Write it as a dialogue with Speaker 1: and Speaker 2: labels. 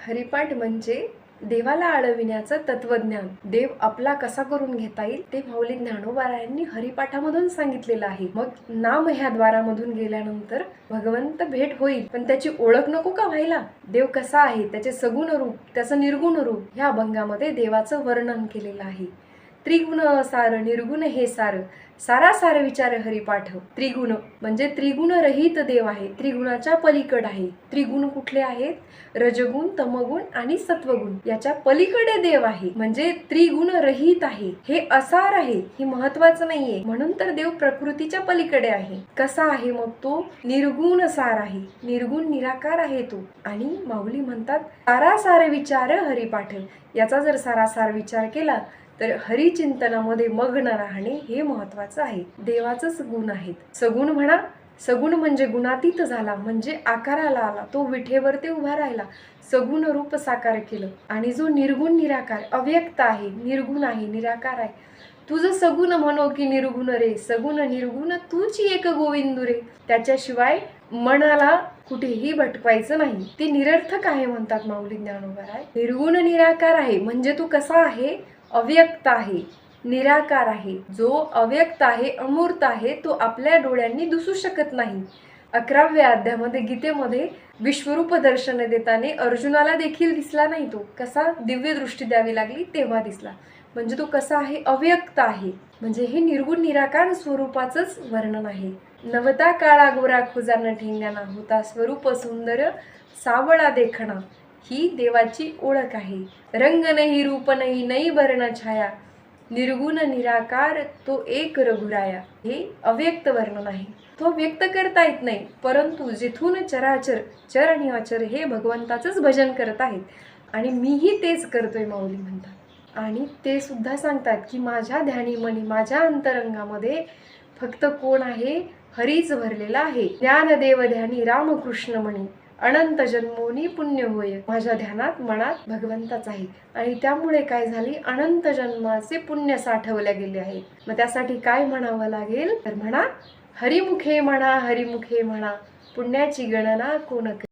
Speaker 1: हरिपाठ म्हणजे देवाला आळविण्याचं तत्वज्ञान. देव आपला कसा करून घेता येईल ते माऊली ज्ञानोबारायांनी हरिपाठामधून सांगितलेलं आहे. मग नाम ह्या द्वारामधून गेल्यानंतर भगवंत भेट होईल, पण त्याची ओळख नको का व्हायला? देव कसा आहे, त्याचे सगुण रूप, त्याचं निर्गुण रूप ह्या अभंगामध्ये देवाचं वर्णन केलेलं आहे. त्रिगुण सार निर्गुण हे सार, सारासार विचार हरिपाठ. त्रिगुण म्हणजे त्रिगुण रहित देव आहे, त्रिगुणाच्या पलीकड आहे. त्रिगुण कुठले आहेत? रजगुण, तमगुण आणि सत्वगुण याच्या पलीकडे देव आहे, म्हणजे त्रिगुण रहित आहे. हे असार आहे, हे महत्वाचं नाहीये, म्हणून तर देव प्रकृतीच्या पलीकडे आहे. कसा आहे मग तो? निर्गुण सार आहे, निर्गुण निराकार आहे तो. आणि माऊली म्हणतात सारासार विचार हरिपाठ. याचा जर सारासार विचार केला तर हरिचिंतनामध्ये मग्न राहणे हे महत्वाचं आहे. देवाचंच गुण आहेत. सगुण म्हणा, सगुण म्हणजे गुणातीत झाला, म्हणजे आकाराला आला, तो विठेवरती उभा राहिला, सगुण रूप साकार केलं. आणि जो निर्गुण निराकार अव्यक्त आहे, निर्गुण आहे, निराकार आहे, तुझं सगुण म्हणो की निर्गुण रे, सगुण निर्गुण तूची एक गोविंदू रे. त्याच्याशिवाय मनाला कुठेही भटकायचं नाही, ते निरर्थक आहे म्हणतात माऊली ज्ञानोबाराय. निर्गुण निराकार आहे म्हणजे तू कसा आहे? अव्यक्त आहे, निराकार आहे. जो अव्यक्त आहे, अमूर्त आहे, तो आपल्या डोळ्यांनी दिसू शकत नाही. 11व्या अध्यायामध्ये गीतेमध्ये विश्वरूप दर्शन देताना अर्जुनाला देखील दिसला नाही. तो कसा? दिव्य दृष्टी द्यावी लागली तेव्हा दिसला. म्हणजे तो कसा आहे? अव्यक्त आहे. म्हणजे हे निर्गुण निराकार स्वरूपाचंच वर्णन आहे. नवता काळा गोरा खुजान ठेंगाना, होता स्वरूप सुंदर सावळा देखणा. ही देवाची ओळख आहे. रंग नाही, रूप नाही, नाही वर्ण छाया, निर्गुण निराकार तो एक रघुराया. हे अव्यक्त वर्णन आहे, तो व्यक्त करता येत नाही. परंतु जिथून चराचर, चर आणि अचर हे भगवंताचंच भजन करत आहेत, आणि मीही तेच करतोय माऊली म्हणतात. आणि ते सुद्धा सांगतात की माझ्या ध्यानी मनी, माझ्या अंतरंगामध्ये फक्त कोण आहे? हरीच भरलेला आहे. ज्ञानदेव ध्यानी रामकृष्ण म्हणी, अनंत जन्मोनी पुण्य होय. माझ्या ध्यानात मनात भगवंताच आहे, आणि त्यामुळे काय झाले? अनंत जन्माचे पुण्य साठवले गेले आहे. मग त्यासाठी काय म्हणावं लागेल? तर म्हणा हरिमुखे म्हणा, हरिमुखे म्हणा, पुण्याची गणना कोण